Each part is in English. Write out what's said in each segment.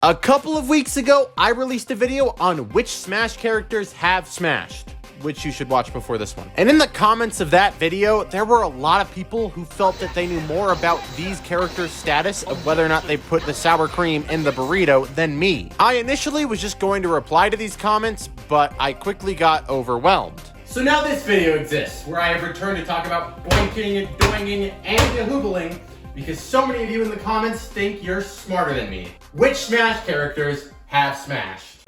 A couple of weeks ago, I released a video on which Smash characters have smashed, which you should watch before this one. And in the comments of that video, there were a lot of people who felt that they knew more about these characters' status of whether or not they put the sour cream in the burrito than me. I initially was just going to reply to these comments, but I quickly got overwhelmed. So now this video exists, where I have returned to talk about boinking, doinging, and yahoobling, because so many of you in the comments think you're smarter than me. Which Smash characters have smashed?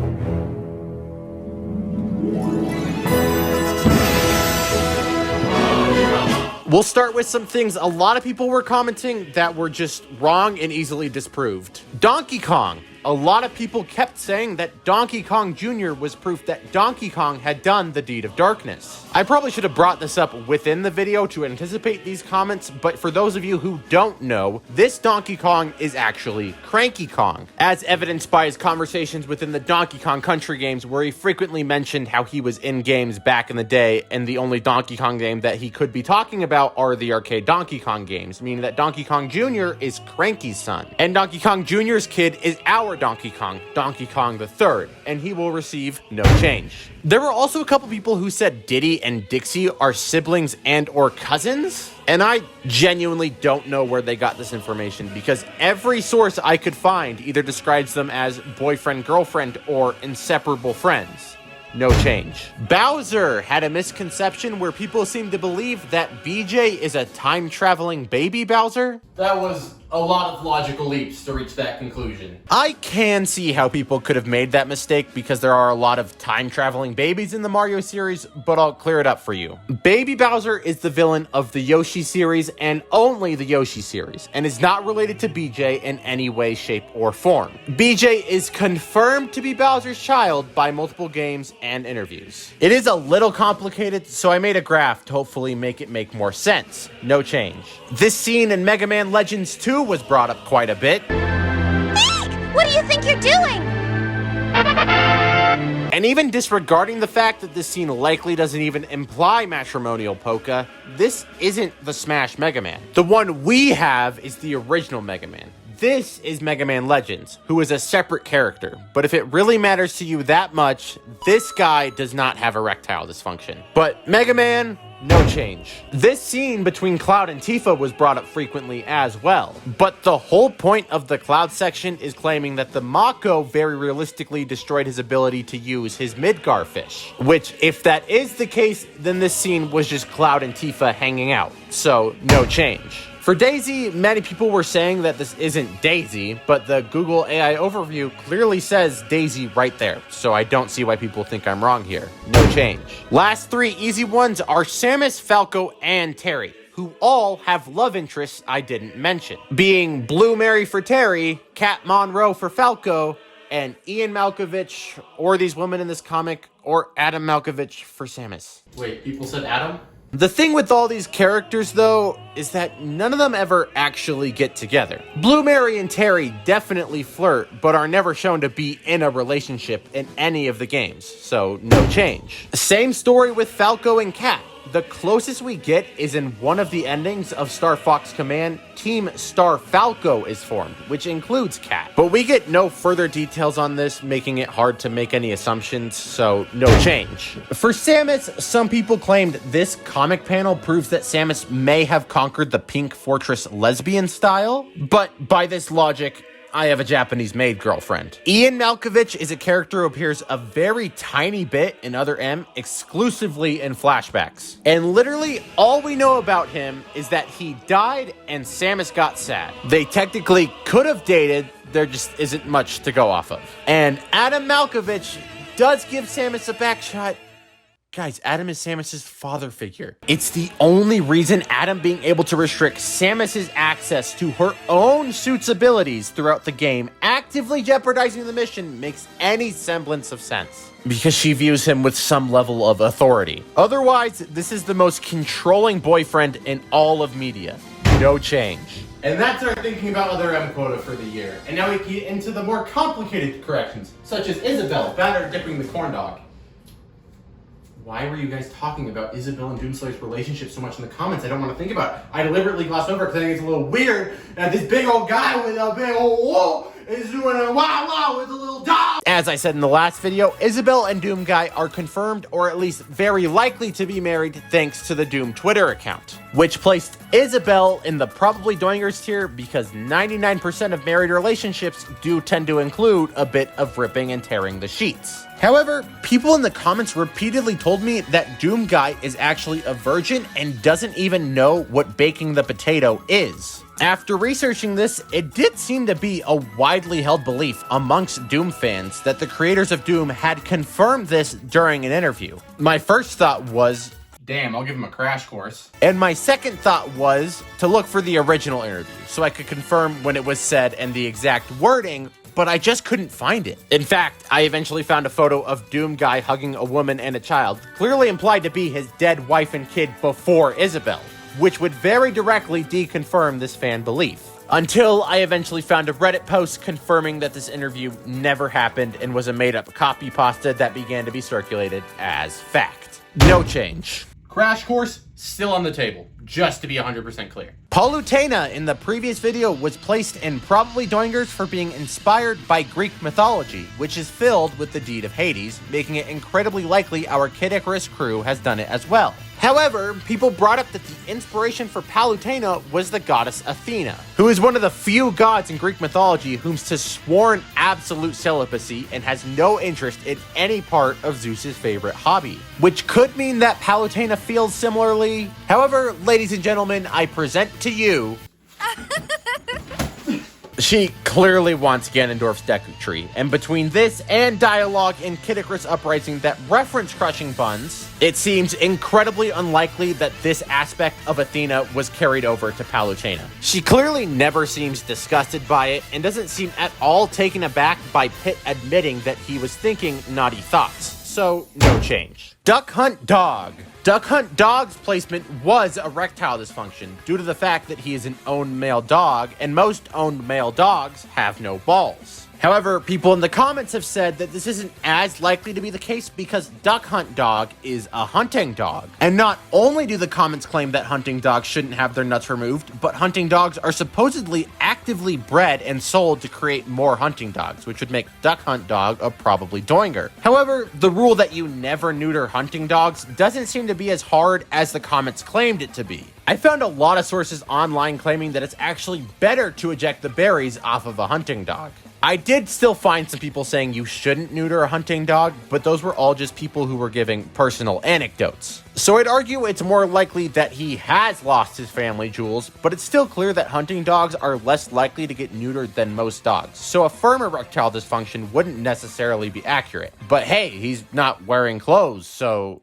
We'll start with some things a lot of people were commenting that were just wrong and easily disproved. Donkey Kong. A lot of people kept saying that Donkey Kong Jr. was proof that Donkey Kong had done the deed of darkness. I probably should have brought this up within the video to anticipate these comments, but for those of you who don't know, this Donkey Kong is actually Cranky Kong, as evidenced by his conversations within the Donkey Kong Country games, where he frequently mentioned how he was in games back in the day, and the only Donkey Kong game that he could be talking about are the arcade Donkey Kong games, meaning that Donkey Kong Jr. is Cranky's son, and Donkey Kong Jr.'s kid is our Donkey Kong the Third, and he will receive no change. There were also a couple people who said Diddy and Dixie are siblings and or cousins, and I genuinely don't know where they got this information, because every source I could find either describes them as boyfriend, girlfriend, or inseparable friends. No change. Bowser had a misconception where people seem to believe that BJ is a time-traveling baby Bowser. That was a lot of logical leaps to reach that conclusion. I can see how people could have made that mistake because there are a lot of time-traveling babies in the Mario series, but I'll clear it up for you. Baby Bowser is the villain of the Yoshi series and only the Yoshi series, and is not related to BJ in any way, shape, or form. BJ is confirmed to be Bowser's child by multiple games and interviews. It is a little complicated, so I made a graph to hopefully make it make more sense. No change. This scene in Mega Man Legends 2 was brought up quite a bit. Meg! What do you think you're doing? And even disregarding the fact that this scene likely doesn't even imply matrimonial polka, this isn't the Smash Mega Man. The one we have is the original Mega Man. This is Mega Man Legends, who is a separate character, but if it really matters to you that much, this guy does not have erectile dysfunction. But Mega Man, no change. This scene between Cloud and Tifa was brought up frequently as well, but the whole point of the Cloud section is claiming that the Mako very realistically destroyed his ability to use his Midgar fish, which if that is the case, then this scene was just Cloud and Tifa hanging out, so no change. For Daisy, many people were saying that this isn't Daisy, but the Google AI overview clearly says Daisy right there, so I don't see why people think I'm wrong here. No change. Last three easy ones are Samus, Falco, and Terry, who all have love interests I didn't mention, being Blue Mary for Terry, Kat Monroe for Falco, and Ian Malkovich, or these women in this comic, or Adam Malkovich for Samus. Wait, people said Adam? The thing with all these characters, though, is that none of them ever actually get together. Blue Mary and Terry definitely flirt, but are never shown to be in a relationship in any of the games, so no change. Same story with Falco and Kat. The closest we get is in one of the endings of Star Fox Command, Team Star Falco is formed, which includes Kat. But we get no further details on this, making it hard to make any assumptions, so no change. For Samus, some people claimed this comic panel proves that Samus may have conquered the Pink Fortress lesbian style, but by this logic, I have a Japanese-made girlfriend. Ian Malkovich is a character who appears a very tiny bit in Other M, exclusively in flashbacks. And literally, all we know about him is that he died and Samus got sad. They technically could have dated, there just isn't much to go off of. And Adam Malkovich does give Samus a backshot. Guys, Adam is Samus's father figure. It's the only reason Adam being able to restrict Samus's access to her own suit's abilities throughout the game, actively jeopardizing the mission, makes any semblance of sense. Because she views him with some level of authority. Otherwise, this is the most controlling boyfriend in all of media. No change. And that's our thinking about Other M quota for the year. And now we get into the more complicated corrections, such as Isabelle, bad at dipping the corn dog. Why were you guys talking about Isabelle and Doomslayer's relationship so much in the comments? I don't want to think about it. I deliberately glossed over because I think it's a little weird that this big old guy with a big old whoa is doing a wow with a little dog. As I said in the last video, Isabel and Doom Guy are confirmed, or at least very likely to be married, thanks to the Doom Twitter account, which placed Isabel in the probably doingers tier because 99% of married relationships do tend to include a bit of ripping and tearing the sheets. However, people in the comments repeatedly told me that Doom Guy is actually a virgin and doesn't even know what baking the potato is. After researching this, it did seem to be a widely held belief amongst Doom fans that the creators of Doom had confirmed this during an interview. My first thought was, damn, I'll give him a crash course. And my second thought was to look for the original interview so I could confirm when it was said and the exact wording, but I just couldn't find it. In fact, I eventually found a photo of Doom Guy hugging a woman and a child, clearly implied to be his dead wife and kid before Isabel, which would very directly deconfirm this fan belief. Until I eventually found a Reddit post confirming that this interview never happened and was a made-up copy pasta that began to be circulated as fact. No change. Crash course still on the table, just to be 100% clear. Palutena in the previous video was placed in probably doingers for being inspired by Greek mythology, which is filled with the deed of Hades, making it incredibly likely our Kid Icarus crew has done it as well. However, people brought up that the inspiration for Palutena was the goddess Athena, who is one of the few gods in Greek mythology whom's to sworn absolute celibacy and has no interest in any part of Zeus's favorite hobby, which could mean that Palutena feels similarly. However, ladies and gentlemen, I present to you she clearly wants Ganondorf's Deku Tree, and between this and dialogue in Kid Icarus Uprising that reference crushing buns, it seems incredibly unlikely that this aspect of Athena was carried over to Palutena. She clearly never seems disgusted by it, and doesn't seem at all taken aback by Pit admitting that he was thinking naughty thoughts. So, no change. Duck Hunt Dog. Duck Hunt Dog's placement was erectile dysfunction due to the fact that he is an owned male dog, and most owned male dogs have no balls. However, people in the comments have said that this isn't as likely to be the case because Duck Hunt Dog is a hunting dog. And not only do the comments claim that hunting dogs shouldn't have their nuts removed, but hunting dogs are supposedly actively bred and sold to create more hunting dogs, which would make Duck Hunt Dog a probably doinger. However, the rule that you never neuter hunting dogs doesn't seem to be as hard as the comments claimed it to be. I found a lot of sources online claiming that it's actually better to eject the berries off of a hunting dog. I did still find some people saying you shouldn't neuter a hunting dog, but those were all just people who were giving personal anecdotes. So I'd argue it's more likely that he has lost his family jewels, but it's still clear that hunting dogs are less likely to get neutered than most dogs. So a firm erectile dysfunction wouldn't necessarily be accurate. But hey, he's not wearing clothes, so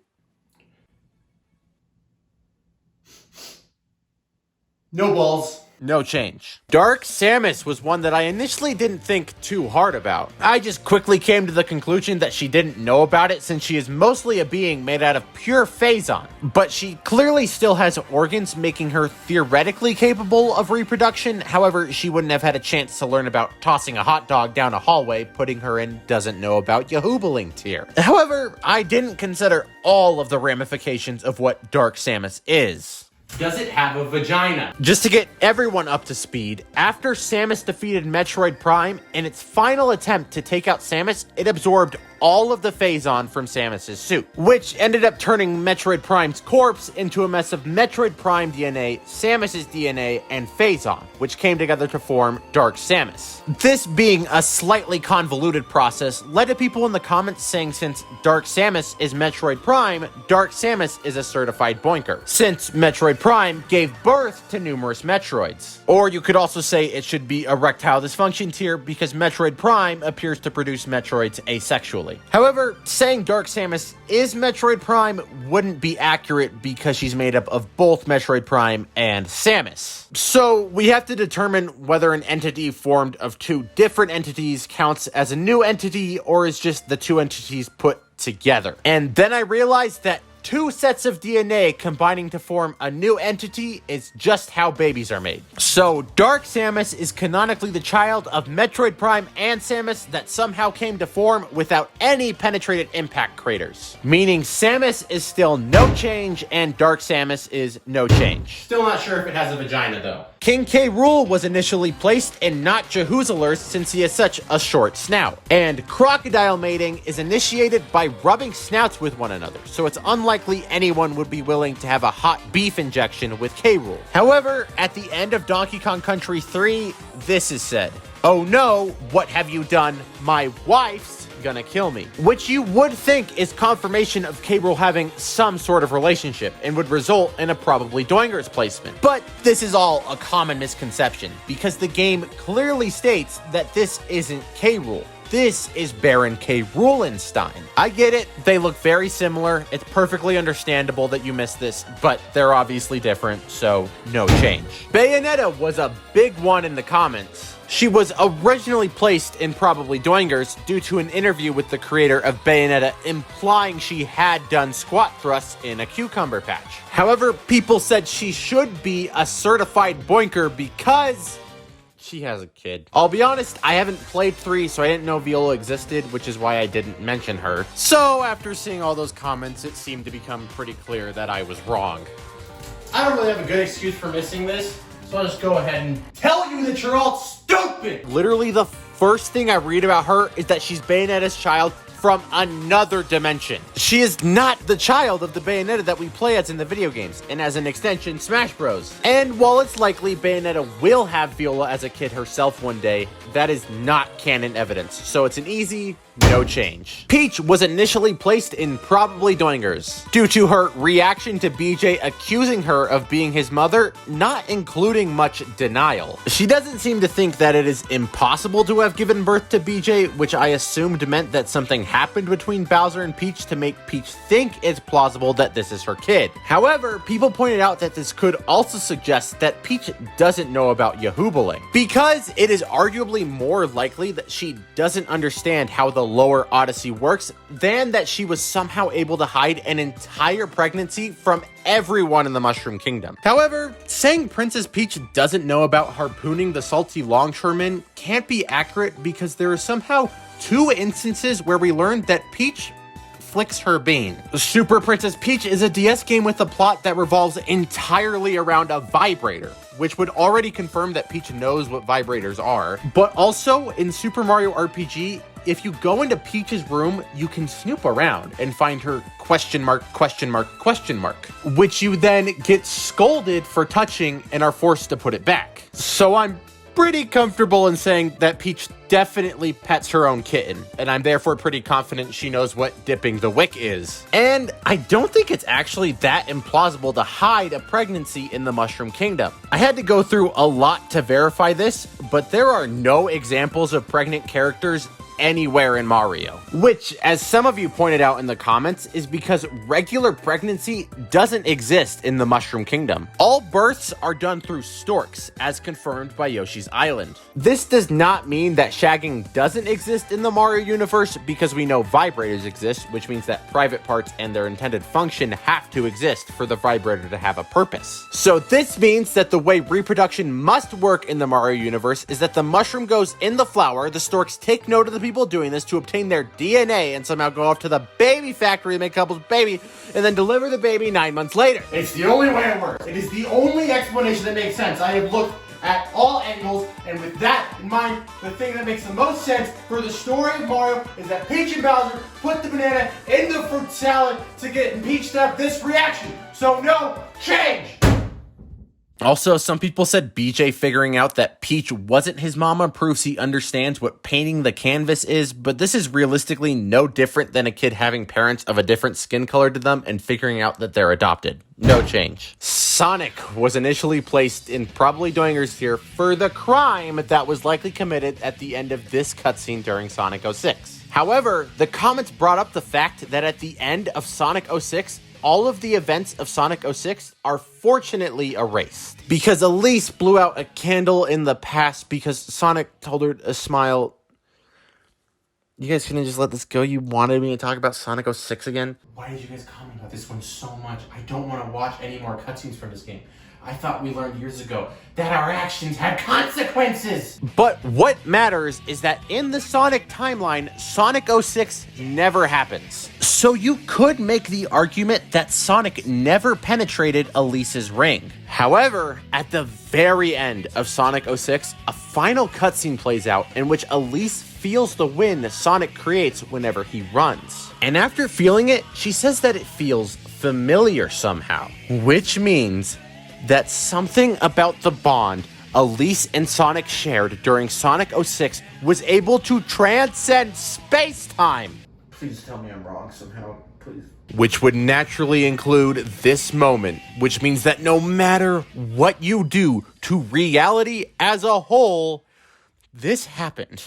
no balls. No change. Dark Samus was one that I initially didn't think too hard about. I just quickly came to the conclusion that she didn't know about it since she is mostly a being made out of pure Phazon. But she clearly still has organs, making her theoretically capable of reproduction. However, she wouldn't have had a chance to learn about tossing a hot dog down a hallway, putting her in doesn't know about Yahoobaling tier. However, I didn't consider all of the ramifications of what Dark Samus is. Does it have a vagina? Just to get everyone up to speed, after Samus defeated Metroid Prime, in its final attempt to take out Samus, it absorbed all of the Phazon from Samus's suit, which ended up turning Metroid Prime's corpse into a mess of Metroid Prime DNA, Samus's DNA, and Phazon, which came together to form Dark Samus. This being a slightly convoluted process led to people in the comments saying since Dark Samus is Metroid Prime, Dark Samus is a certified boinker, since Metroid Prime gave birth to numerous Metroids. Or you could also say it should be erectile dysfunction tier because Metroid Prime appears to produce Metroids asexually. However, saying Dark Samus is Metroid Prime wouldn't be accurate because she's made up of both Metroid Prime and Samus. So we have to determine whether an entity formed of two different entities counts as a new entity or is just the two entities put together. And then I realized that two sets of DNA combining to form a new entity is just how babies are made. So Dark Samus is canonically the child of Metroid Prime and Samus that somehow came to form without any penetrated impact craters. Meaning Samus is still no change and Dark Samus is no change. Still not sure if it has a vagina though. King K. Rool was initially placed in not Jerusalem's since he has such a short snout. And crocodile mating is initiated by rubbing snouts with one another, so it's unlikely anyone would be willing to have a hot beef injection with K. Rool. However, at the end of Donkey Kong Country 3, this is said. "Oh no, what have you done? My wife's gonna kill me." Which you would think is confirmation of K. Rool having some sort of relationship and would result in a probably Doinger's placement. But this is all a common misconception because the game clearly states that this isn't K. Rool. This is Baron K. Roolenstein. I get it, they look very similar. It's perfectly understandable that you missed this, but they're obviously different, so no change. Bayonetta was a big one in the comments. She was originally placed in probably Doingers due to an interview with the creator of Bayonetta implying she had done squat thrusts in a cucumber patch. However, people said she should be a certified boinker because she has a kid. I'll be honest, I haven't played 3, so I didn't know Viola existed, which is why I didn't mention her. So after seeing all those comments, it seemed to become pretty clear that I was wrong. I don't really have a good excuse for missing this, so I'll just go ahead and tell you that you're all stupid! Literally the first thing I read about her is that she's Bayonetta's child from another dimension. She is not the child of the Bayonetta that we play as in the video games, and as an extension, Smash Bros. And while it's likely Bayonetta will have Viola as a kid herself one day, that is not canon evidence, so it's an easy no change. Peach was initially placed in probably Doingers due to her reaction to BJ accusing her of being his mother, not including much denial. She doesn't seem to think that it is impossible to have given birth to BJ, which I assumed meant that something happened between Bowser and Peach to make Peach think it's plausible that this is her kid. However, people pointed out that this could also suggest that Peach doesn't know about Yahubaling, because it is arguably more likely that she doesn't understand how the lower Odyssey works than that she was somehow able to hide an entire pregnancy from everyone in the Mushroom Kingdom. However, saying Princess Peach doesn't know about harpooning the salty longshoreman can't be accurate because there are somehow 2 instances where we learned that Peach flicks her bean. Super Princess Peach is a DS game with a plot that revolves entirely around a vibrator, which would already confirm that Peach knows what vibrators are. But also, in Super Mario RPG, if you go into Peach's room, you can snoop around and find her question mark, which you then get scolded for touching and are forced to put it back. So I'm pretty comfortable in saying that Peach definitely pets her own kitten, and I'm therefore pretty confident she knows what dipping the wick is. And I don't think it's actually that implausible to hide a pregnancy in the Mushroom Kingdom. I had to go through a lot to verify this, but there are no examples of pregnant characters anywhere in Mario, which, as some of you pointed out in the comments, is because regular pregnancy doesn't exist in the Mushroom Kingdom. All births are done through storks, as confirmed by Yoshi's Island. This does not mean that shagging doesn't exist in the Mario universe, because we know vibrators exist, which means that private parts and their intended function have to exist for the vibrator to have a purpose. So this means that the way reproduction must work in the Mario universe is that the mushroom goes in the flower, the storks take note of the people doing this to obtain their DNA and somehow go off to the baby factory to make couples baby and then deliver the baby 9 months later. It's the only way it works. It is the only explanation that makes sense. I have looked at all angles, and with that in mind, the thing that makes the most sense for the story of Mario is that Peach and Bowser put the banana in the fruit salad to get Peach to have this reaction. So no change! Also, some people said BJ figuring out that Peach wasn't his mama proves he understands what painting the canvas is, but this is realistically no different than a kid having parents of a different skin color to them and figuring out that they're adopted. No change. Sonic was initially placed in probably Doinger's here for the crime that was likely committed at the end of this cutscene during Sonic 06. However, the comments brought up the fact that at the end of Sonic 06, all of the events of Sonic 06 are fortunately erased. Because Elise blew out a candle in the past because Sonic told her to smile. You guys couldn't just let this go? You wanted me to talk about Sonic 06 again? Why did you guys comment about this one so much? I don't want to watch any more cutscenes from this game. I thought we learned years ago that our actions had consequences. But what matters is that in the Sonic timeline, Sonic 06 never happens. So you could make the argument that Sonic never penetrated Elise's ring. However, at the very end of Sonic 06, a final cutscene plays out in which Elise feels the wind Sonic creates whenever he runs. And after feeling it, she says that it feels familiar somehow, which means that something about the bond Elise and Sonic shared during Sonic 06 was able to transcend space-time. Please tell me I'm wrong somehow, please. Which would naturally include this moment, which means that no matter what you do to reality as a whole, this happened.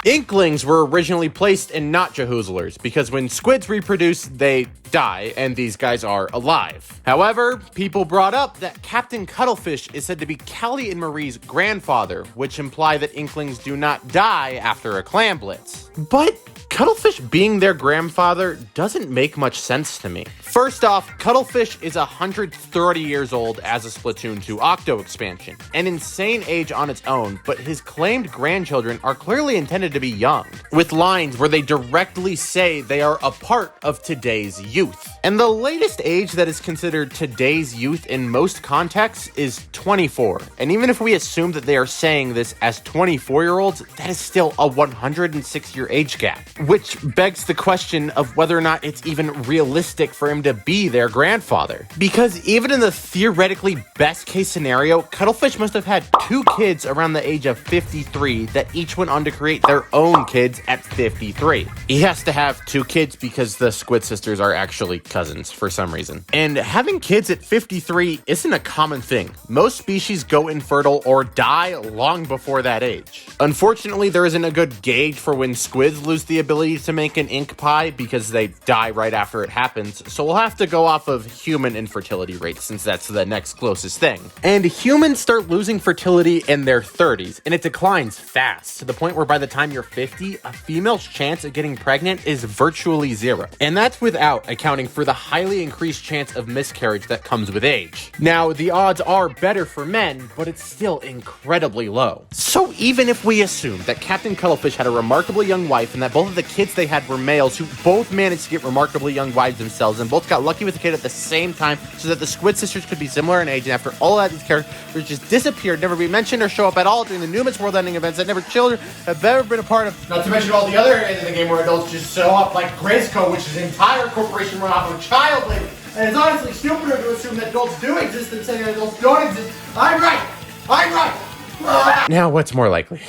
Inklings were originally placed in not Jahoozlers because when squids reproduce, they die, and these guys are alive. However, people brought up that Captain Cuttlefish is said to be Callie and Marie's grandfather, which imply that Inklings do not die after a clam blitz. But Cuttlefish being their grandfather doesn't make much sense to me. First off, Cuttlefish is 130 years old as a Splatoon 2 Octo expansion, an insane age on its own, but his claimed grandchildren are clearly intended to be young, with lines where they directly say they are a part of today's youth. And the latest age that is considered today's youth in most contexts is 24. And even if we assume that they are saying this as 24-year-olds, that is still a 106-year age gap. Which begs the question of whether or not it's even realistic for him to be their grandfather. Because even in the theoretically best case scenario, Cuttlefish must have had 2 kids around the age of 53 that each went on to create their own kids at 53. He has to have 2 kids because the Squid sisters are actually cousins for some reason. And having kids at 53 isn't a common thing. Most species go infertile or die long before that age. Unfortunately, there isn't a good gauge for when squids lose the ability to make an ink pie because they die right after it happens, so we'll have to go off of human infertility rates since that's the next closest thing. And humans start losing fertility in their 30s, and it declines fast, to the point where by the time you're 50, a female's chance of getting pregnant is virtually 0. And that's without accounting for the highly increased chance of miscarriage that comes with age. Now, the odds are better for men, but it's still incredibly low. So even if we assume that Captain Cuttlefish had a remarkably young wife and that both of the kids they had were males who both managed to get remarkably young wives themselves and both got lucky with a kid at the same time so that the Squid sisters could be similar in age, and after all of that, these characters just disappeared, never be mentioned or show up at all during the numerous world-ending events that never children have ever been a part of. Not to mention all the other areas of the game where adults just show up, like Grisco, which is an entire corporation run off of child labor. And it's honestly stupider to assume that adults do exist than saying that adults don't exist. I'm right! I'm right! Now, what's more likely?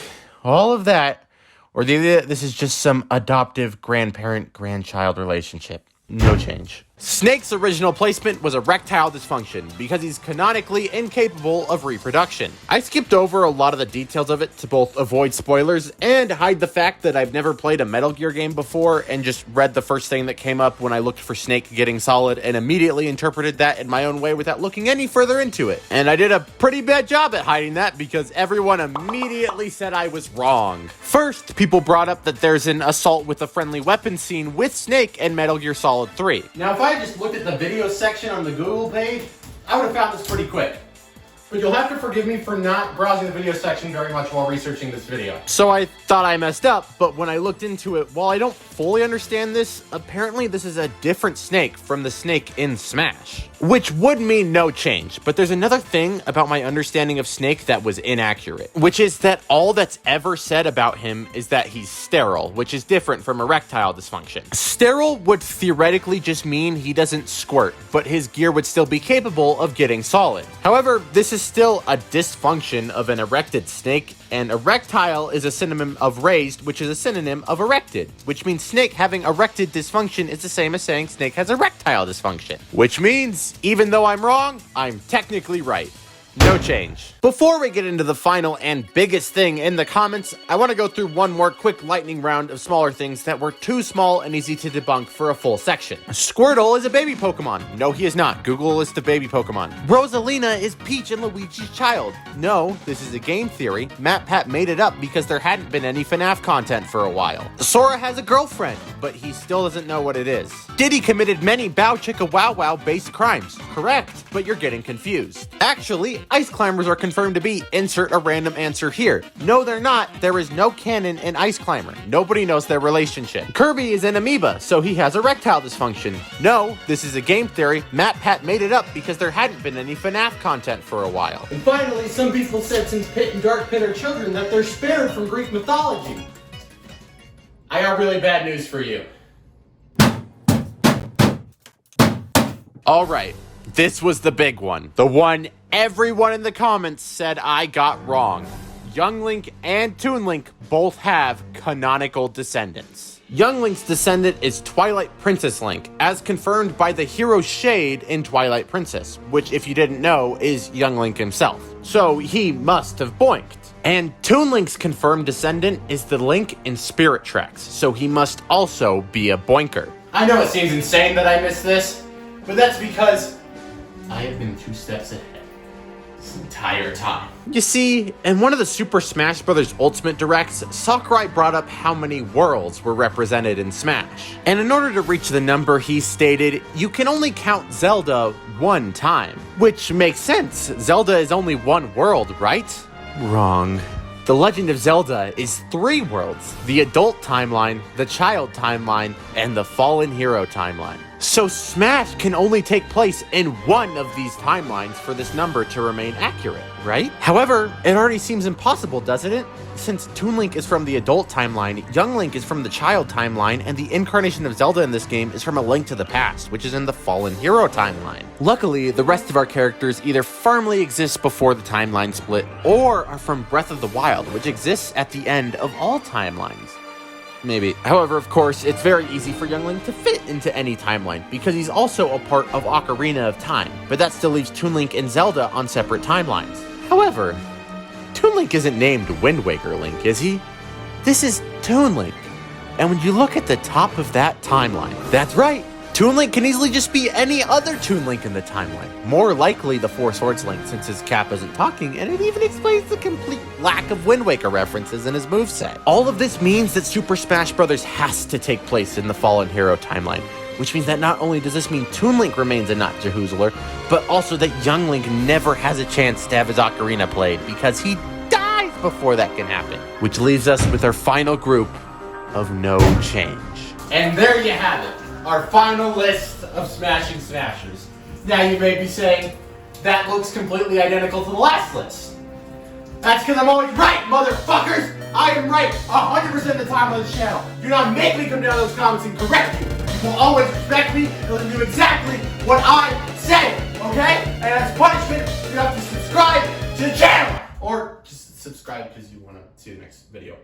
All of that, or the idea that this is just some adoptive grandparent-grandchild relationship? No change. Snake's original placement was erectile dysfunction because he's canonically incapable of reproduction. I skipped over a lot of the details of it to both avoid spoilers and hide the fact that I've never played a Metal Gear game before and just read the first thing that came up when I looked for Snake getting solid and immediately interpreted that in my own way without looking any further into it. And I did a pretty bad job at hiding that because everyone immediately said I was wrong. First, people brought up that there's an assault with a friendly weapon scene with Snake in Metal Gear Solid 3. Now, if I just looked at the video section on the Google page, I would have found this pretty quick. But you'll have to forgive me for not browsing the video section very much while researching this video. So I thought I messed up, but when I looked into it, while I don't fully understand this, apparently this is a different Snake from the Snake in Smash. Which would mean no change, but there's another thing about my understanding of Snake that was inaccurate, which is that all that's ever said about him is that he's sterile, which is different from erectile dysfunction. Sterile would theoretically just mean he doesn't squirt, but his gear would still be capable of getting solid. However, this is still a dysfunction of an erected Snake, and erectile is a synonym of raised, which is a synonym of erected, which means Snake having erected dysfunction is the same as saying Snake has erectile dysfunction, which means even though I'm wrong, I'm technically right. No change. Before we get into the final and biggest thing in the comments, I want to go through one more quick lightning round of smaller things that were too small and easy to debunk for a full section. Squirtle is a baby Pokemon. No, he is not. Google a list of baby Pokemon. Rosalina is Peach and Luigi's child. No, this is a game theory. MatPat made it up because there hadn't been any FNAF content for a while. Sora has a girlfriend, but he still doesn't know what it is. Diddy committed many Bow Chicka Wow Wow based crimes. Correct, but you're getting confused. Actually, ice climbers are confirmed to be insert a random answer here. No, they're not. There is no canon in Ice Climber. Nobody knows their relationship. Kirby is an amoeba, so he has erectile dysfunction. No, this is a game theory. Matt Pat made it up because there hadn't been any FNAF content for a while. And finally, some people said since Pit and Dark Pit are children that they're spared from Greek mythology. I got really bad news for you. All right, this was the big one. The one everyone in the comments said I got wrong. Young Link and Toon Link both have canonical descendants. Young Link's descendant is Twilight Princess Link, as confirmed by the hero Shade in Twilight Princess, which, if you didn't know, is Young Link himself. So he must have boinked. And Toon Link's confirmed descendant is the Link in Spirit Tracks, so he must also be a boinker. I know it seems insane that I missed this, but that's because I have been 2 steps ahead this entire time. You see, in one of the Super Smash Bros. Ultimate Directs, Sakurai brought up how many worlds were represented in Smash. And in order to reach the number he stated, you can only count Zelda 1 time. Which makes sense, Zelda is only 1 world, right? Wrong. The Legend of Zelda is 3 worlds: the adult timeline, the child timeline, and the fallen hero timeline. So Smash can only take place in one of these timelines for this number to remain accurate, right? However, it already seems impossible, doesn't it? Since Toon Link is from the adult timeline, Young Link is from the child timeline, and the incarnation of Zelda in this game is from A Link to the Past, which is in the fallen hero timeline. Luckily, the rest of our characters either firmly exist before the timeline split, or are from Breath of the Wild, which exists at the end of all timelines. Maybe. However, of course, it's very easy for Young Link to fit into any timeline, because he's also a part of Ocarina of Time, but that still leaves Toon Link and Zelda on separate timelines. However, Toon Link isn't named Wind Waker Link, is he? This is Toon Link. And when you look at the top of that timeline, that's right, Toon Link can easily just be any other Toon Link in the timeline. More likely the Four Swords Link, since his cap isn't talking, and it even explains the complete lack of Wind Waker references in his moveset. All of this means that Super Smash Bros. Has to take place in the Fallen Hero timeline, which means that not only does this mean Toon Link remains a not Jerusalem, but also that Young Link never has a chance to have his ocarina played, because he dies before that can happen. Which leaves us with our final group of no change. And there you have it, our final list of Smashing Smashers. Now you may be saying, that looks completely identical to the last list. That's because I'm always right, motherfuckers! I am right 100% of the time on this channel. Do not make me come down to those comments and correct me. You will always respect me and do exactly what I say, okay? And as punishment, you have to subscribe to the channel! Or just subscribe because you want to see the next video.